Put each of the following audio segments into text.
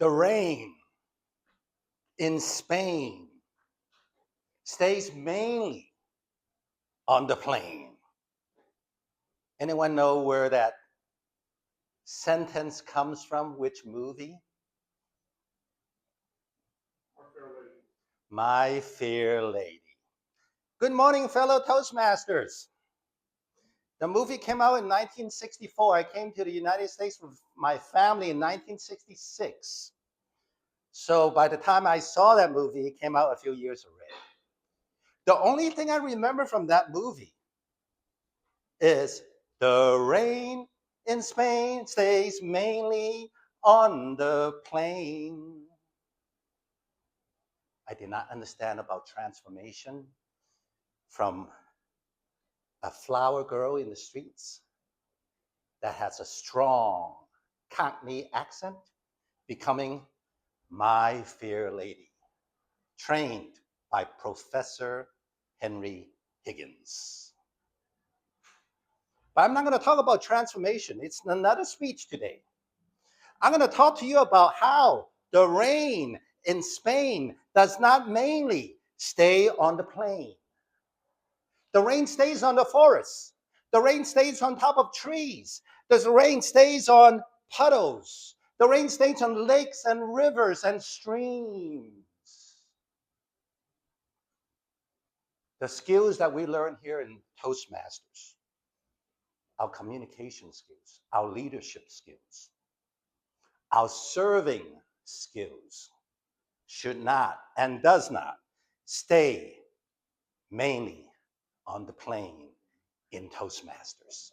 The rain in Spain stays mainly on the plain. Anyone know where that sentence comes from? Which movie? My Fair Lady. Good morning, fellow Toastmasters. The movie came out in 1964. I came to the United States with my family in 1966. So by the time I saw that movie, it came out a few years already. The only thing I remember from that movie is the rain in Spain stays mainly on the plain. I did not understand about transformation from a flower girl in the streets that has a strong Cockney accent becoming my fair lady, trained by Professor Henry Higgins. But I'm not going to talk about transformation. It's another speech today. I'm going to talk to you about how the rain in Spain does not mainly stay on the plain. The rain stays on the forest. The rain stays on top of trees. The rain stays on puddles. The rain stays on lakes and rivers and streams. The skills that we learn here in Toastmasters, our communication skills, our leadership skills, our serving skills should not and does not stay mainly on the plane in Toastmasters.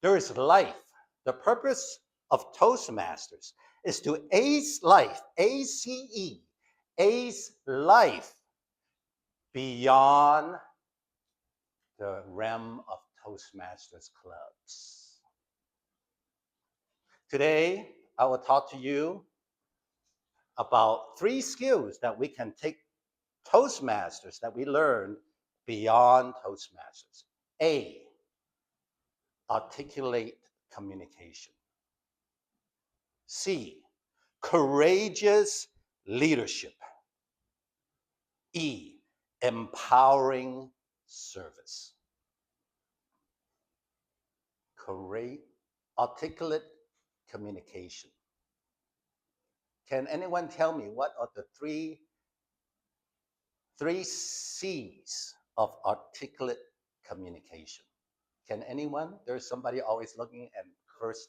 There is life. The purpose of Toastmasters is to ace life, A.C.E., ace life beyond the realm of Toastmasters clubs. Today, I will talk to you about 3 skills that we can take Toastmasters that we learned beyond Toastmasters. A, articulate communication. C, courageous leadership. E, empowering service. Articulate communication. Can anyone tell me what are the three C's of articulate communication? Can anyone? There's somebody always looking at first.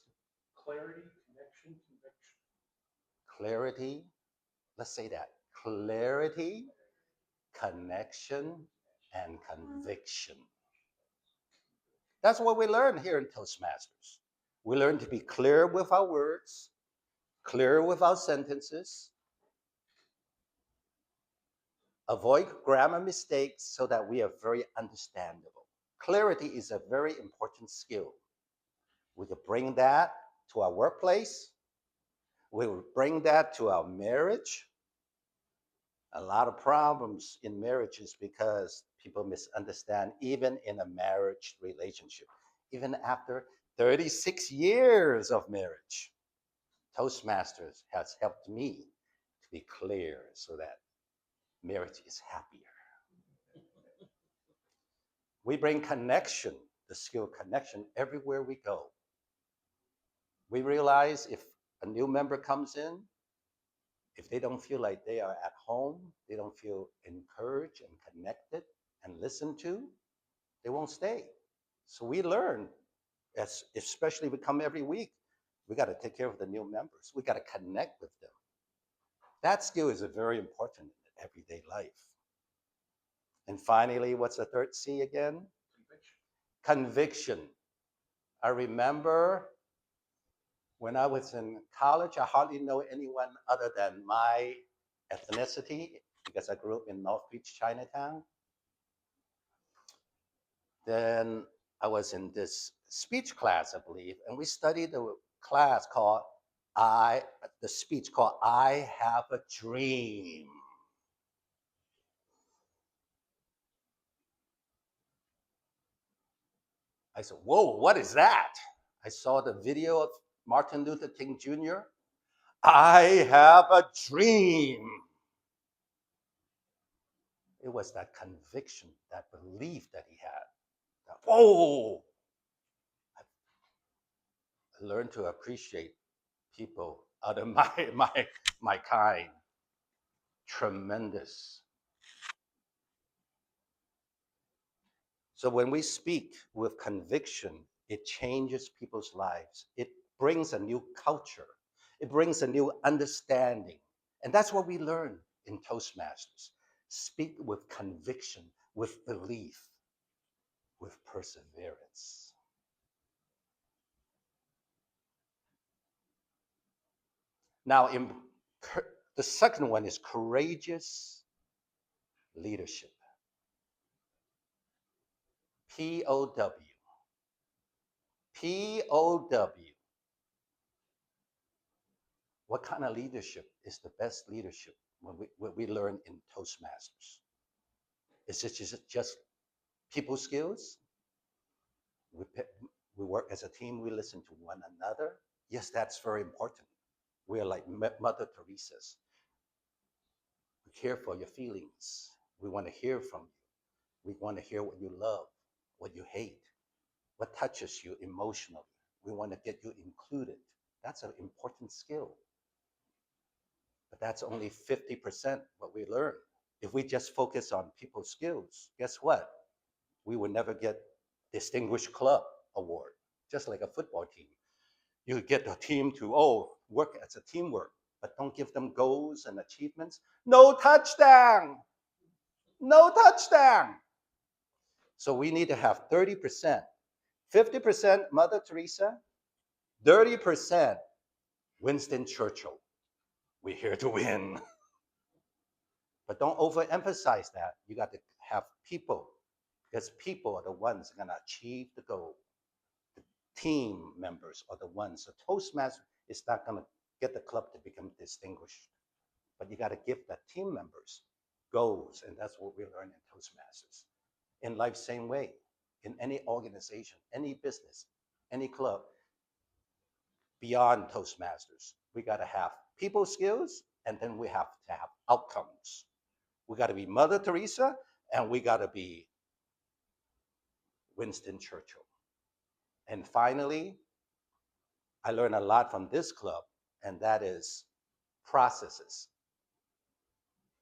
Clarity, connection, conviction. Clarity. Let's say that. Clarity, connection, and conviction. That's what we learn here in Toastmasters. We learn to be clear with our words, clear with our sentences, avoid grammar mistakes so that we are very understandable. Clarity is a very important skill. We could bring that to our workplace. We would bring that to our marriage. A lot of problems in marriages because people misunderstand even in a marriage relationship. Even after 36 years of marriage, Toastmasters has helped me to be clear so that marriage is happier. We bring connection, the skill connection, everywhere we go. We realize if a new member comes in, if they don't feel like they are at home, they don't feel encouraged and connected and listened to, they won't stay. So we learn, especially we come every week, we got to take care of the new members. We got to connect with them. That skill is very important in everyday life. And finally, what's the third C again? Conviction. I remember when I was in college, I hardly know anyone other than my ethnicity because I grew up in North Beach, Chinatown. Then I was in this speech class, I believe, and we studied the class called the speech called I Have a Dream. I said, whoa, what is that? I saw the video of Martin Luther King Jr. I have a dream. It was that conviction, that belief that he had. That, whoa! I learned to appreciate people out of my kind. Tremendous. So when we speak with conviction, it changes people's lives. It brings a new culture. It brings a new understanding. And that's what we learn in Toastmasters. Speak with conviction, with belief, with perseverance. Now, the second one is courageous leadership. POW. POW. What kind of leadership is the best leadership when we learn in Toastmasters? Is it just people skills? We, we work as a team, we listen to one another. Yes, that's very important. We are like Mother Teresa's. We care for your feelings. We want to hear from you. We want to hear what you love, what you hate, what touches you emotionally. We want to get you included. That's an important skill. But that's only 50% what we learn. If we just focus on people's skills, guess what? We will never get Distinguished Club Award, just like a football team. You get the team to, work as a teamwork, but don't give them goals and achievements. No touchdown! No touchdown! So we need to have 30%, 50% Mother Teresa, 30% Winston Churchill. We're here to win. But don't overemphasize that. You got to have people, because people are the ones that are going to achieve the goal. The team members are the ones. So Toastmaster is not going to get the club to become distinguished, but you got to give the team members goals, and that's what we learn in Toastmasters. In life, same way. In any organization, any business, any club, beyond Toastmasters, we got to have people skills, and then we have to have outcomes. We got to be Mother Teresa, and we got to be Winston Churchill. And finally, I learned a lot from this club, and that is processes.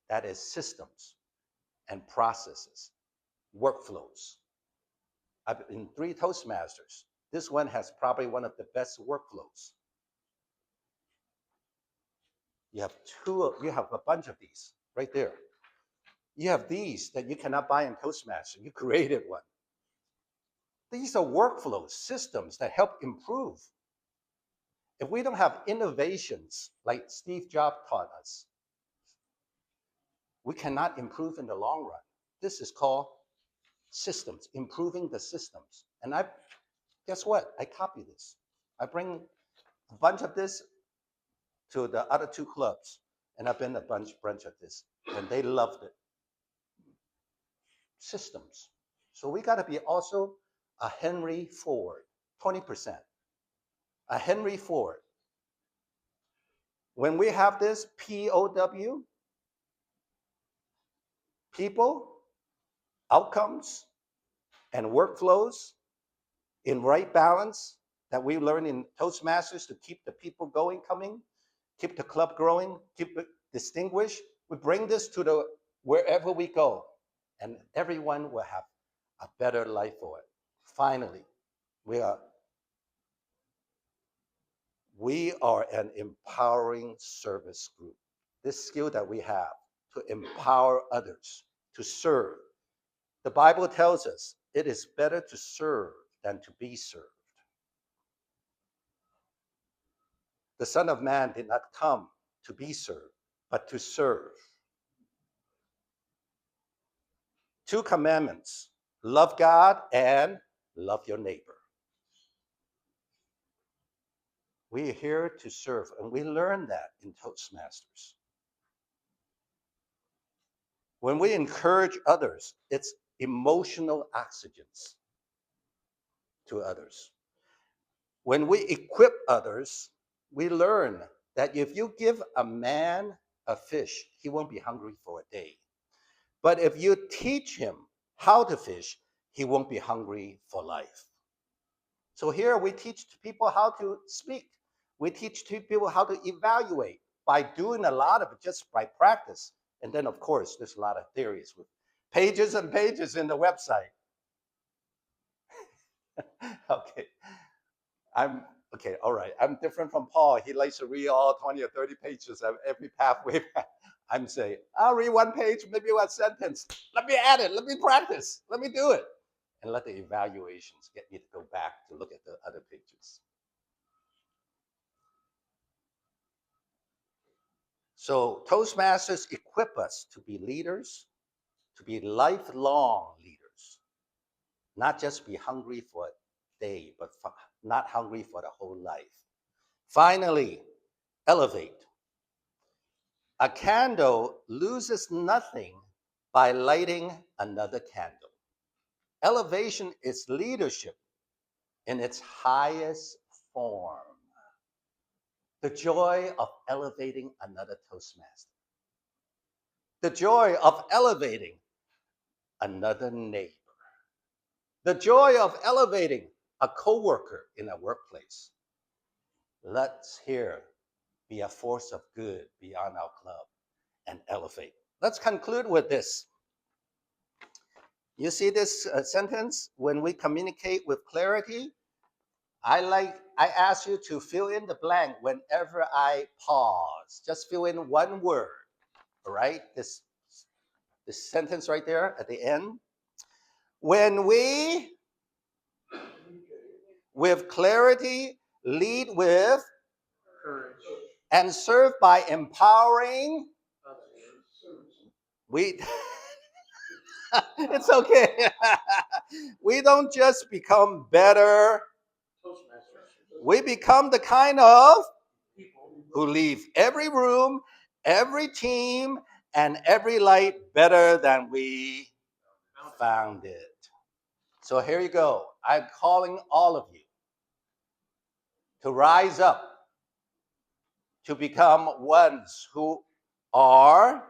That is systems and processes, workflows. I've been in 3 Toastmasters. This one has probably one of the best workflows. You have a bunch of these right there. You have these that you cannot buy in Toastmasters. You created one. These are workflows, systems that help improve. If we don't have innovations like Steve Jobs taught us, we cannot improve in the long run. This is called systems, improving the systems. And guess what? I copy this. I bring a bunch of this to the other 2 clubs, and I've been a bunch of this, and they loved it. Systems. So we got to be also a Henry Ford, 20%. A Henry Ford. When we have this POW, people, outcomes, and workflows in right balance that we learn in Toastmasters to keep the people going, coming, keep the club growing, keep it distinguished. We bring this to wherever we go, and everyone will have a better life for it. Finally, we are an empowering service group. This skill that we have to empower others to serve. The Bible tells us it is better to serve than to be served. The Son of Man did not come to be served, but to serve. 2 commandments: love God and love your neighbor. We are here to serve, and we learn that in Toastmasters. When we encourage others, it's emotional oxygen to others. When we equip others, we learn that if you give a man a fish, he won't be hungry for a day. But if you teach him how to fish, he won't be hungry for life. So here we teach people how to speak. We teach people how to evaluate by doing a lot of it just by practice. And then, of course, there's a lot of theories with pages and pages in the website. Okay, I'm okay. All right, I'm different from Paul. He likes to read all 20 or 30 pages of every pathway. I'm saying, I'll read one page, maybe one sentence. Let me add it. Let me practice. Let me do it. And let the evaluations get me to go back to look at the other pages. So Toastmasters equip us to be leaders, to be lifelong leaders, not just be hungry for a day, but not hungry for the whole life. Finally, elevate. A candle loses nothing by lighting another candle. Elevation is leadership in its highest form. The joy of elevating another Toastmaster. The joy of elevating another neighbor. The joy of elevating a coworker in a workplace. Let's here be a force of good beyond our club and elevate. Let's conclude with this. You see this sentence? When we communicate with clarity, I ask you to fill in the blank whenever I pause. Just fill in one word, all right? This sentence right there at the end. When we, with clarity, lead with Courage. and serve by empowering, we, it's okay. We don't just become better, Toastmasters. we become the kind of People. who leave every room, every team, and every light better than we found it. So here you go. I'm calling all of you to rise up, to become ones who are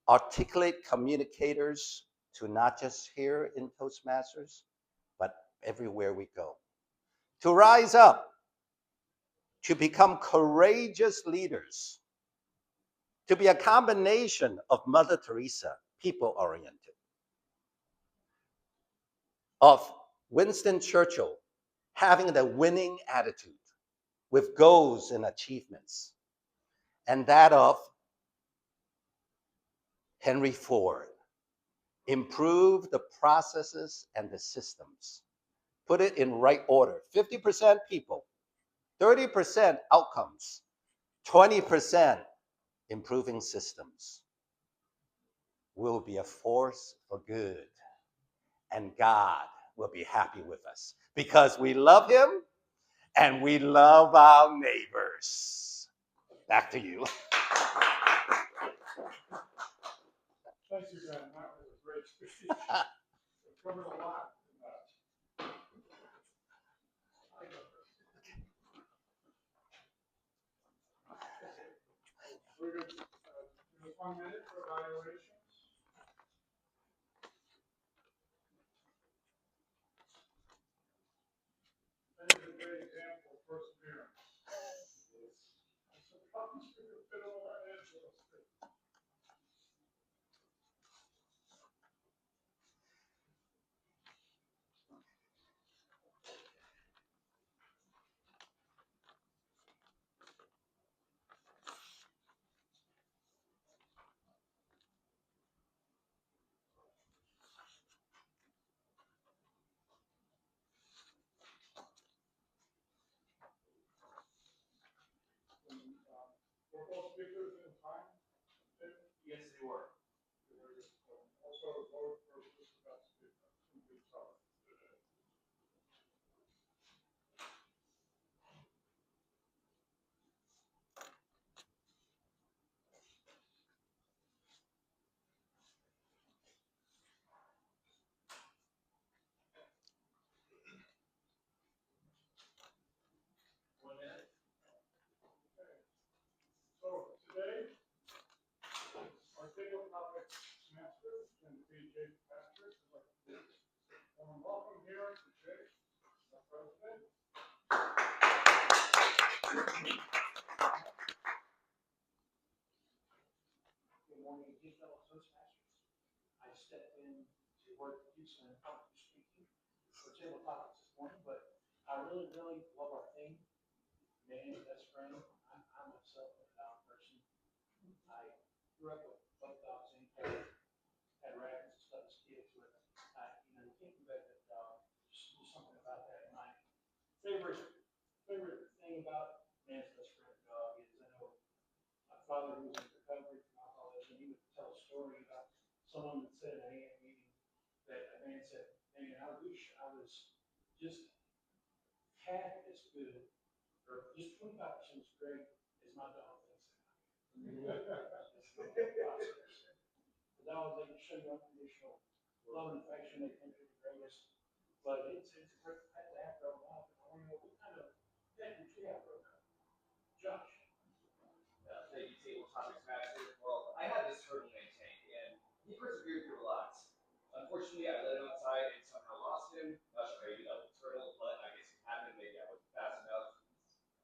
articulate communicators to not just here in Toastmasters, but everywhere we go. To rise up, to become courageous leaders, to be a combination of Mother Teresa, people oriented, of Winston Churchill, having the winning attitude with goals and achievements, and that of Henry Ford, improve the processes and the systems, put it in right order. 50% people, 30% outcomes, 20% improving systems. Will be a force for good, and God will be happy with us because we love him and we love our neighbors. Back to you. Thank you, Ben. That was a great speech. It covered a lot. We're going to give us 1 minute for evaluations. That is a great example of perseverance. I suppose we could fit all that into those things. Were both speakers in time? Yes, they were. Also, vote for just the best speaker. dear fellow Toastmasters, I stepped in to work to do some impromptu speaking for table topics this morning, but I really, really love our theme, man's best friend. I myself am a dog person. I grew up with both dogs and cats, had rabbits and stuff as kids, but you can't do better than a dog. Just something about that. My favorite thing about man's best friend dog is I know my father who was in recovery from alcoholism, he would tell a story about someone that said in an AA meeting that a man said, "Man, I wish I was just half as good, or just 25% as great as my dog thinks that I am." The dogs, they can show you unconditional love and affection. They think they're the greatest, but it's a great pet to have growing up. And I want to know what kind of pet did you have growing up, Josh? Thank you, Toastmasters. Well, I had this turtle named Tank, and he persevered through a lot. Unfortunately, I let him outside and somehow lost him. Not sure how you do that with a turtle, but I guess it happened. Maybe I wasn't fast enough.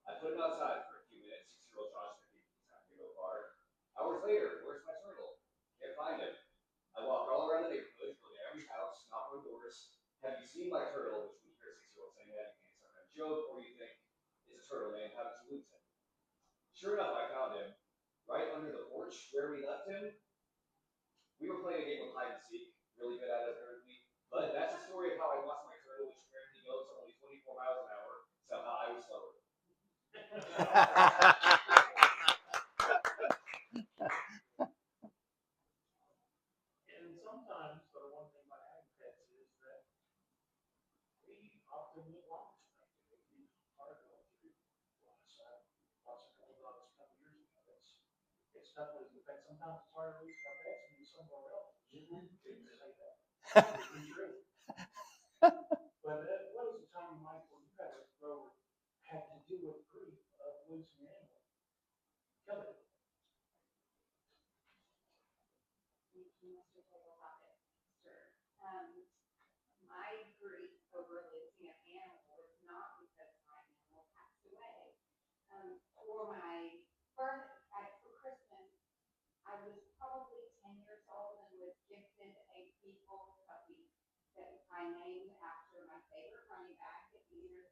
I put him outside for a few minutes. 6-year-old Josh thinking he's not going to go far. Hours later, where's my turtle? Can't find him. I walk all around the neighborhood, go to every house, knock on doors. Have you seen my turtle? Which when you hear a 6-year-old saying that, you think it's some kind of joke, or you think it's a turtle named Haven't you lose him? Sure enough, I found him right under the porch where we left him. We were playing a game of hide and seek, really good at it apparently. But that's the story of how I lost my turtle, which apparently goes only 24 miles an hour. Somehow I was slower. And sometimes, the one thing about having pets is that we often live long. It's hard to go through. Lost a couple dogs a couple years ago. It's tough losing a pet. Sometimes it's hard to lose our pets and be somewhere else. Didn't say that. It's true. But what was the time in life when you had to deal with grief of losing an animal? Kelly. Mr. Tabletop Sir. My grief over losing an animal was not because my animal passed away. For my for Christmas, I was probably 10 years old and was gifted a people puppy that I named after my favorite running back at Eastern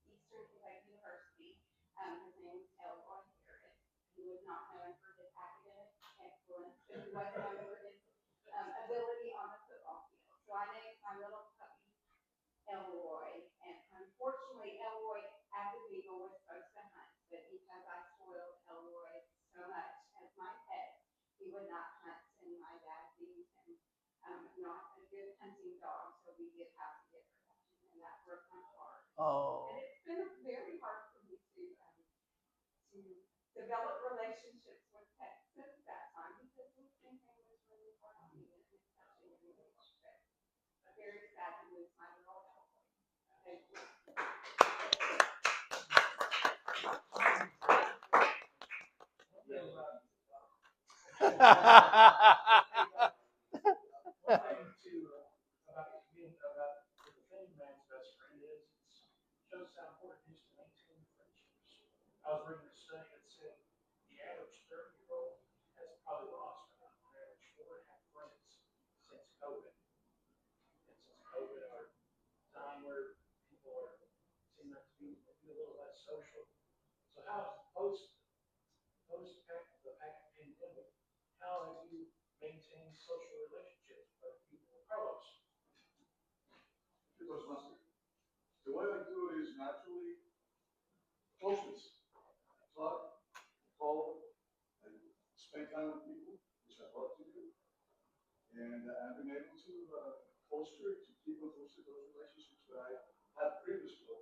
Kentucky University. His name was Elroy Harris. He was not known for his academic excellence, but he was known for his ability on the football field. So I named my little puppy Elroy, and unfortunately, Elroy, as a beagle, was supposed to hunt, but because I spoiled Elroy so much as my pet, he would not hunt, and my dad deemed him not a good hunting dog, so we did have to get rid of him, and that broke my heart. Oh. And it's been very hard for me to develop relationships with pets since that time, because losing him was really hard on me, and it's such a young age, but very sad to lose my little Elroy. Thank you. One thing about the thing man's best friend is it shows how important it is to maintain friendships. I was reading a study that said the average 30-year-old has probably lost on average 4.5 friends since COVID. And since COVID, our time where people seem like to be maybe a little less social. So how post the pandemic, how have you maintained social relationships with other people? Carlos. The way I do it is naturally closeness. Talk, call, and spend time with people, which I love to do. And I've been able to keep on those relationships that I had previously.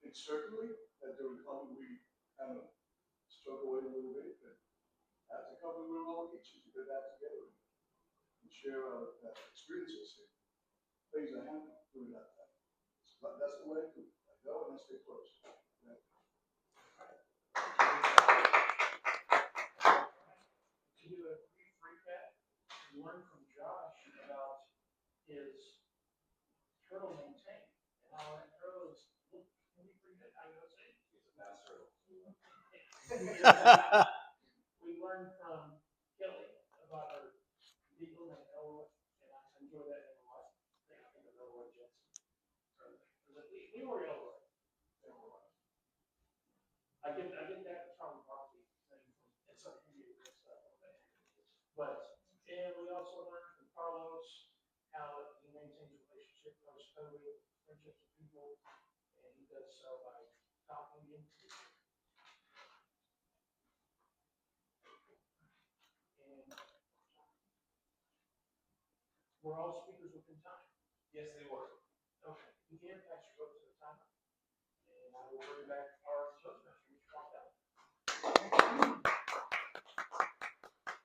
And certainly, that during COVID, we kind of struck away a little bit, but after COVID, we were all anxious to get back together and share our experiences and things that happened during that time. So that's the way I do it. I go and I stay close. Yeah. To do a brief recap, we learned from Josh about his turtle named Tank and how that turtle is pretty good. How you say it? He's a fast turtle. We learned from Kelly about her I get that Charlie Brown thing from encyclopedia and stuff like that. But, and we also learned from Carlos how he maintains relationship post-COVID, friendships with people, and he does so by talking into people. And were all speakers within time? Yes, they were. Okay, you can pass your vote to the timer, and I will bring back our Toastmasters, which walked out.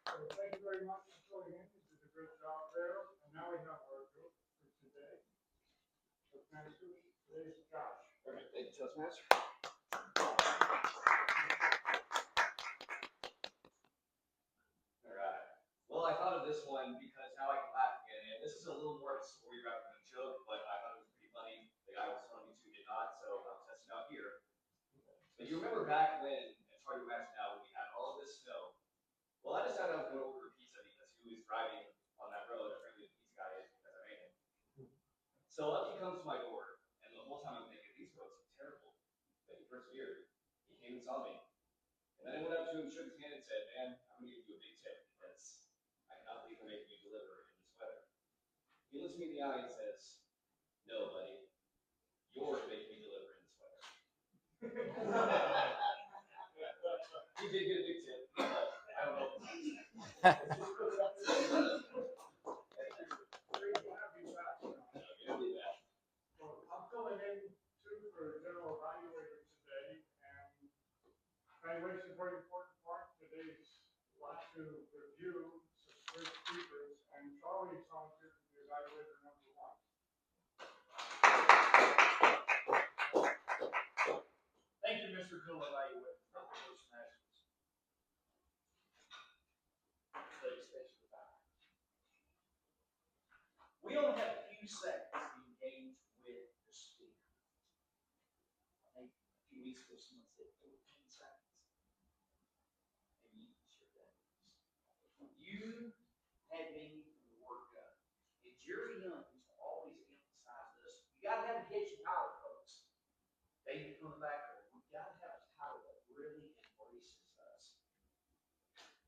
So thank you very much, Troy Hankins, did a great job there, and now we have our vote for today. Toastmasters, today's Josh. All right, thank you, Toastmaster. All right. Well, I thought of this one because now I can laugh again, and this is a little more of a story rather than a joke, but I thought it was pretty funny. The guy was telling me to did not, so I'll test it out here. But you remember back when, it's hard to imagine now, when we had all of this snow. Well, I decided I was going to order a pizza because who is driving on that road? Apparently the pizza guy is because I made him. So up he comes to my door, and the whole time I'm thinking, these roads are terrible. But he persevered. He came and saw me. And then I went up to him, shook his hand, and said, man, I'm going to give you a big tip because I cannot believe you're making me deliver in this weather. He looks me in the eye and says, no, buddy, you're making me deliver in this weather. He did get a big tip, but I don't know. I'm filling in too for general evaluator today, and evaluation is a very important part. Today's lot to review some great speakers, and Charlie is on here to be evaluator number 1. Thank you, Mr. Bill Evaluator from Toastmasters. Please face the back. We only have a few seconds to engage with the speaker. I think a few weeks ago someone said 14 seconds. Maybe you can share that with us. You had me from the word go. And Jerry Young used to always emphasize this. You got to have a catchy title, folks. David from the back there. We've got to have a title that really embraces us.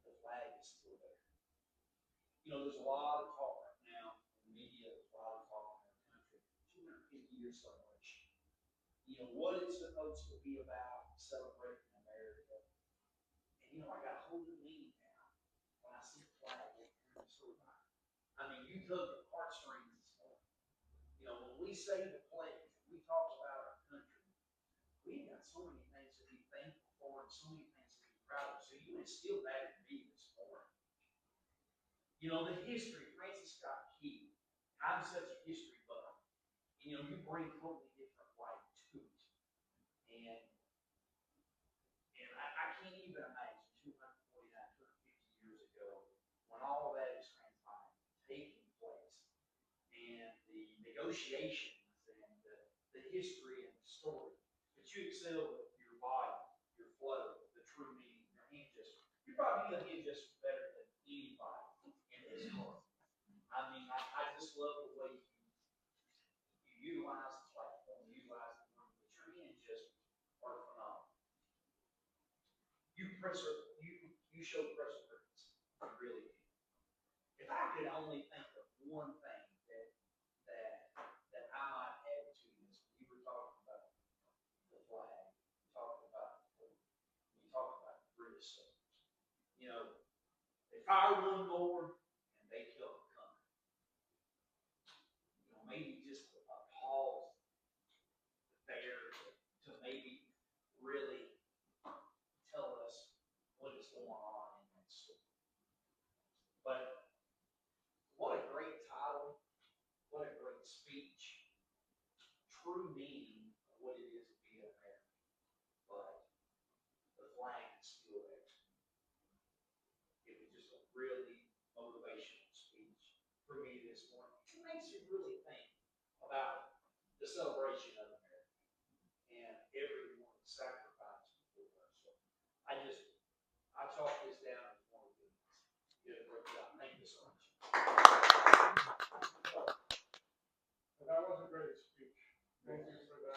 The flag is still there. You know, there's a lot of talk right now in the media, there's a lot of talk in our country. 250-year celebration. You know, what it's supposed to be about, celebrating America. And you know, I got a whole new meaning now when I see the flag walking around the store. I mean, you tug the heartstrings this morning. You know, when we say the pledge, we talk about our country. We've got so many things to be thankful for and so many things to be proud of. So you instilled that in me this morning. You know, the history, Francis Scott Key. I'm such a history buff. You know, you bring totally different light to it. And I can't even imagine 249, 250 years ago when all that is transpiring, taking place, and the negotiations and the history and the story. But you excel with your body, your flow, the true meaning, your hand gesture. You're probably a hand gesture better than anybody in this world. I mean, I just love the way you utilize the platform, utilize the room, but your hand gestures are phenomenal. You show perseverance. You really do. If I could only think of one thing that I might add to this, you were talking about the flag, you talked about the fort, you talked about the British soldiers. You know, they fire one more and they kill a country. You know, maybe just a pause there to maybe really tell us what is going on in that story. But what a great title, what a great speech, true meaning of what it is to be an American. But the flag is still there. It was just a really motivational speech for me this morning. It makes you really think about the celebration of America and everyone's sacrifice before us. So I chalk this down as one of the things. You did a great job. Thank you so much. That was a great speech. Thank you for that.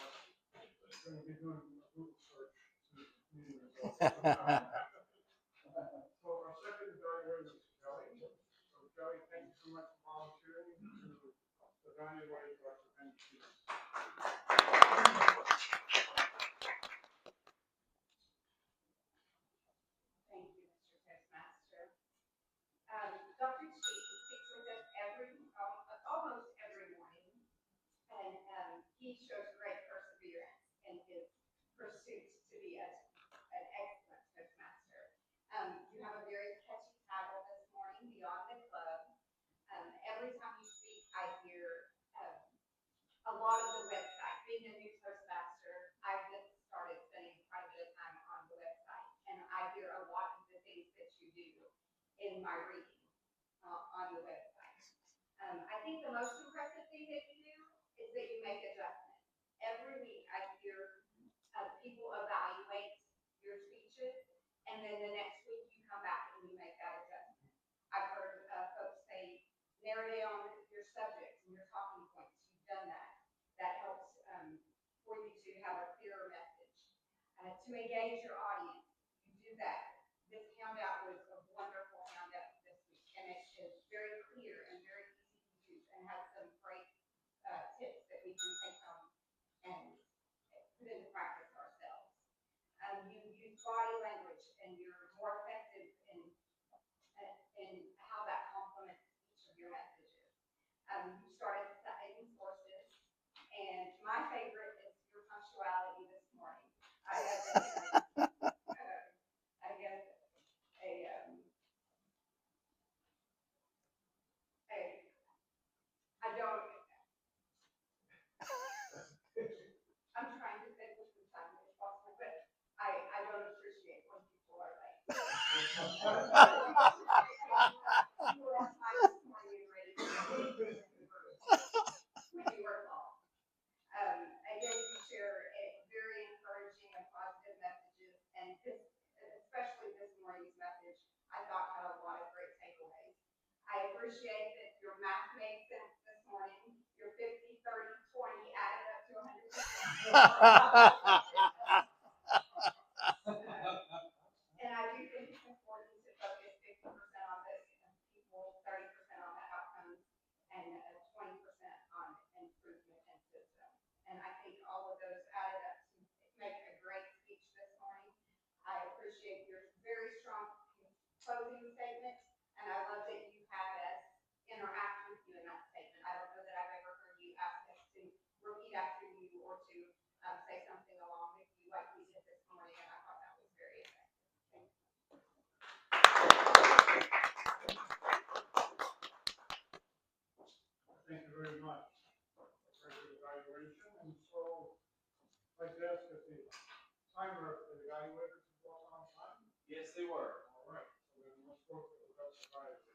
I'm going to be doing a Google search to So our second evaluator is Kelly. So Kelly, thank you so much for volunteering to evaluate our ministries. Thank you, Mr. Toastmaster. Dr. Cheek speaks with us almost every morning, and he shows great perseverance in his pursuit to be an excellent Toastmaster. You have a very catchy title this morning, Beyond the Club. Every time you speak, I hear a lot of the website. Being a new Toastmaster, I've just started spending quite a bit of time on the website, and I hear a lot of the things that you do in my reading on the website. I think the most impressive thing that you do is that you make adjustments. Every week I hear people evaluate your speeches, and then the next week you come back and you make that adjustment. I've heard folks say, narrow down your subjects and your talking points. You've done that. That helps for you to have a clearer message. To engage your audience, you do that. This handout was a wonderful handout this week, and it is very clear and very easy to use and has some great tips that we can take home and put into practice ourselves. You use body language, and you're more effective in how that complements each of your messages. You started citing sources, and my favorite is your punctuality this morning. I have been, I guess, I don't. I'm trying to think as timely as possible, but I don't appreciate when people are late. You were on time this morning and ready when you were called. Again, you share very encouraging and positive messages, and this, especially this morning's message, I thought had a lot of great takeaways. I appreciate that your math made sense this morning. Your 50, 30, 20 added up to 100%. And I do think it's important to focus 50% on the people, 30% on the outcomes, and 20% on improvement and systems. And I think all of those added up to make a great speech this morning. I appreciate your very strong closing statement, and I love that you had us interact with you in that statement. I don't know that I've ever heard you ask us to repeat after you or to say something along with you like we did this morning, and I thought that was very effective. Thank you very much. Very good evaluation. And so, I'd like to ask if the timer of the evaluators was on time. Yes, they were. All right. So then let's go to the rest of the evaluation.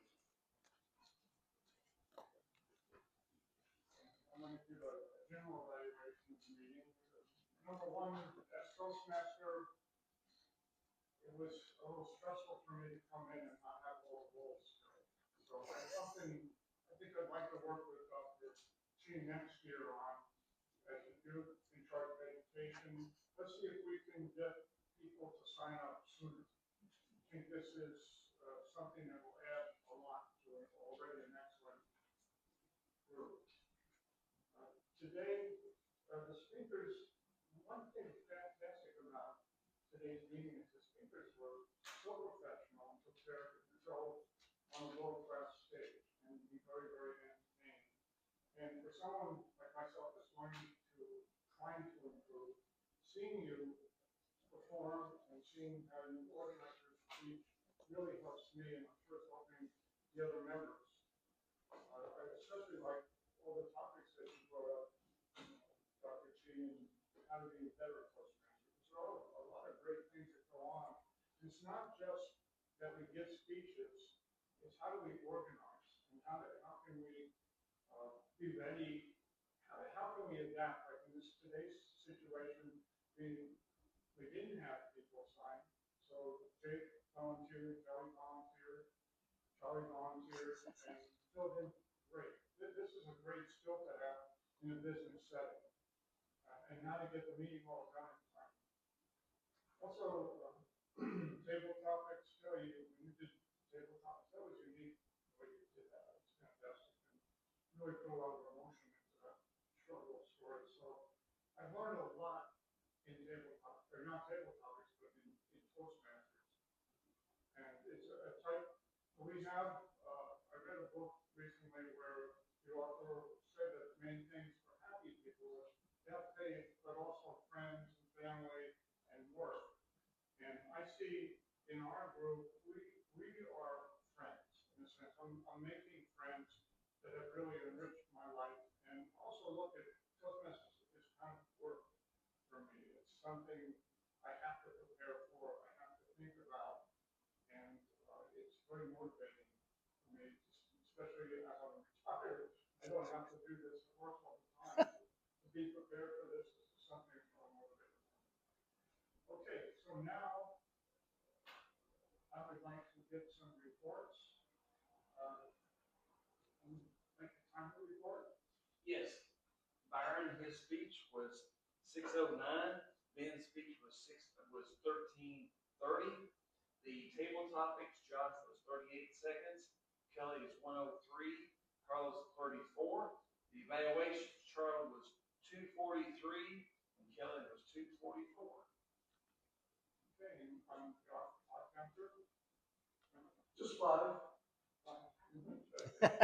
I'm going to do a general evaluation of the meeting. Number one, as Toastmaster, it was a little stressful for me to come in and not have all the rules. So that's something I think I'd like to work with Dr. Cheek next year on, as you do in charge of education. Let's see if we can get people to sign up sooner. I think this is something that will add a lot to an already an excellent group. Today, the speakers, one thing that's fantastic about today's meeting is the speakers were so professional and prepared to go on a world-class stage and be very, very entertaining. And for someone like myself that's learning to, trying to improve, seeing you perform and seeing how you organize your speech really helps me, and I'm sure it's helping the other members. I especially like all the topics that you brought up, Dr. Cheek, and how to be a better Toastmaster. There are a lot of great things that go on. It's not just that we give speeches, it's how do we organize, and how can we be ready, how can we adapt? Like in this today's situation, we didn't have people sign, so Jake volunteered, Kelly volunteered, Charlie volunteered, and filled in great. This is a great skill to have in a business setting, and how to get the meeting all done in time. Also, table topics, when you did table topics, that was unique, the way you did that, it's fantastic. And really put a lot of emotion into that short little story, so I've learned a lot in table topics, or not table topics, but in Toastmasters. And it's a type, we have, I read a book recently where the author said that the main things for happy people is to have faith, but also friends and family and work. And I see in our group, we are friends in a sense. I'm making friends that have really enriched my life, and also look at Toastmasters as kind of work for me. It's something I have to prepare for, I have to think about, and it's very motivating for me, especially as I'm retired. I don't have to do this work all the time. To be prepared for this is something that's really motivating. Okay, so now I would like to get some reports. Make a time to report. Yes. Byron, his speech was 6:09. Ben's speech was 13:30. The table topics, Josh was 38 seconds. Kelly is 103. Carlos 34. The evaluations, Charlie was 243, and Kelly was 244. Okay, and I'm counter. Just 5. Because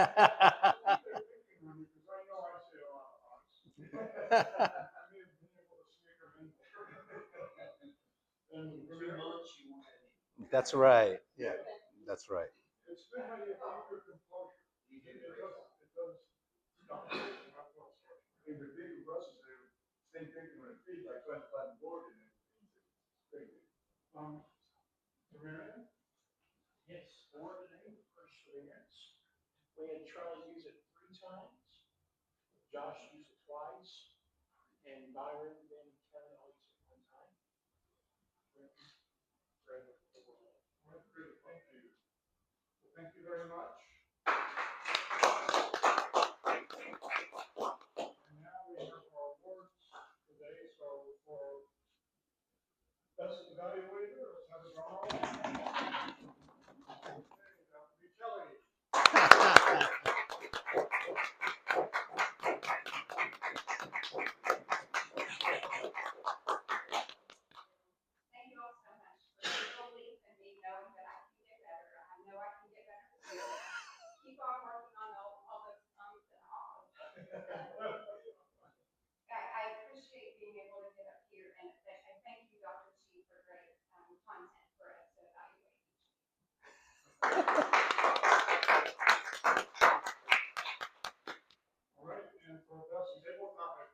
I know I say a lot of honest. I may have been able to sneak them in. And In 2 months, you won't have any. That's right. Yeah, that's right. it's good how you keep your composure. It does stop. In the big buses, same thing when it feeds, like trying to find the board in it. It's crazy. Marion? Yes, board name, perseverance. We had Charlie use it 3 times. Josh used it twice. And Byron, Ben, and Kelly all used it 1 time. Great. Thank you. Well, thank you very much. And now we have our awards today. So for best evaluator, let's have a drum roll. Okay, that would be Kelly. Thank you all so much for your belief in me, knowing that I can get better. I know I can get better too. Keep on working on all those ums and ahs. I appreciate being able to get up here, and thank you, Dr. Chi, for great content for us to evaluate each week. All right, and for best table topics.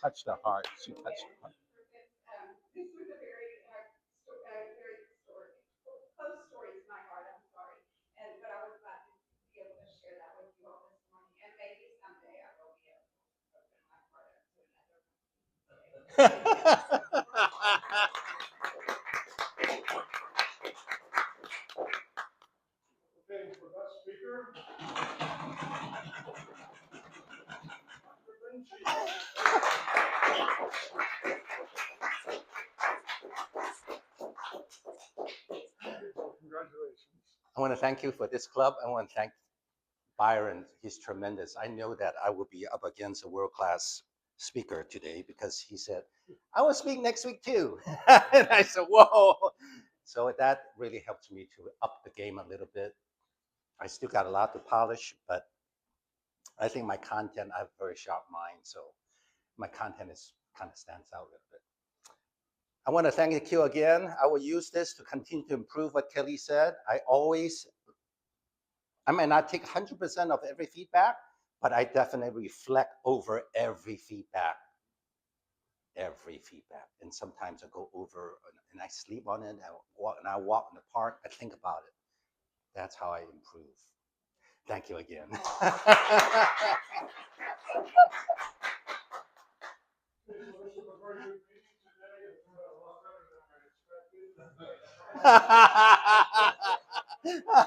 Touch the heart. She touched the heart. This was a very close story to my heart. I'm sorry, but I was glad to be able to share that with you all this morning, and maybe someday I will be able to open my heart up to another. Okay, for best speaker. Congratulations. I want to thank you for this club. I want to thank Byron. He's tremendous. I know that I will be up against a world-class speaker today because he said, I will speak next week too. And I said, whoa. So that really helped me to up the game a little bit. I still got a lot to polish, but I think my content, I have a very sharp mind. So my content is kind of stands out a little bit. I want to thank you again. I will use this to continue to improve what Kelly said. I may not take 100% of every feedback, but I definitely reflect over every feedback. And sometimes I go over and I sleep on it. And I walk in the park, I think about it. That's how I improve. Thank you again. So this was a very good meeting today. It turned out a lot better than I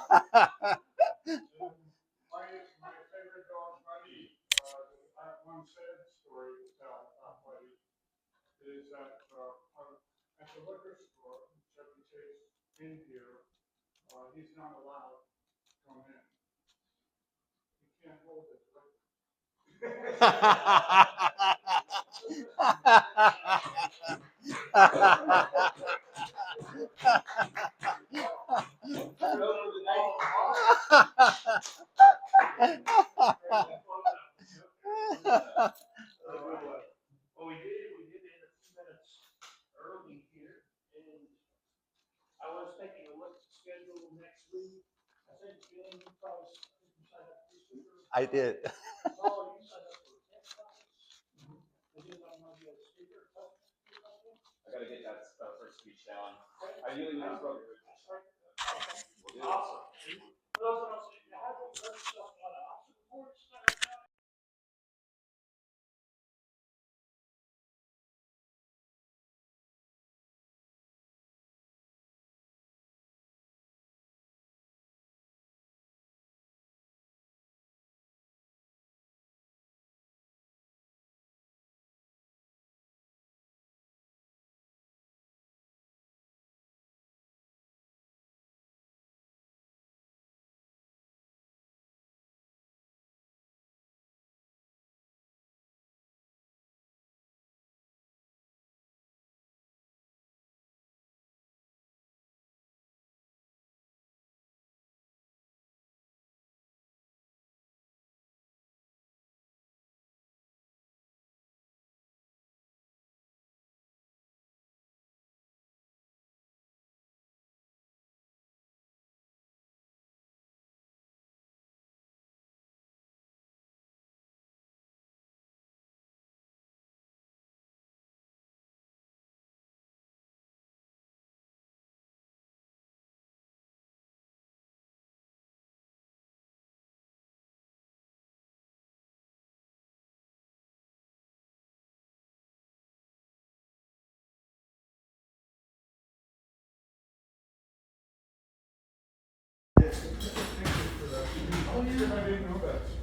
expected. the liquor store, Chevy Chase, in here, he's not allowed to come in. He can't hold his liquor. Well, we did end a few minutes early here, and I was taking a look at the schedule next week. I think Ben, you probably, I think you signed up for your speaker. I did. Paul, you signed up for a test conference. Does anybody want to be a speaker? I gotta get that first speech down. Ideally, when it's broken. We'll do it. Awesome. For those that don't see, you have to let yourself on an option reports.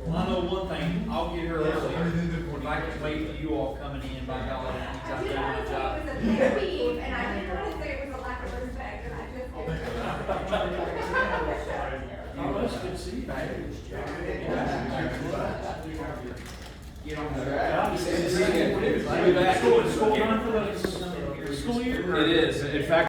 Well, I know one thing, I'll get here early, if I can wait for you all coming in, by golly, that means I I've did done not my say job. it was a pet peeve, and I didn't want to say it was a lack of respect, and I just did. Oh, that's good to see you, man. Get on there. Good to see you again. We'll be back. School time for the school year? It is. In fact,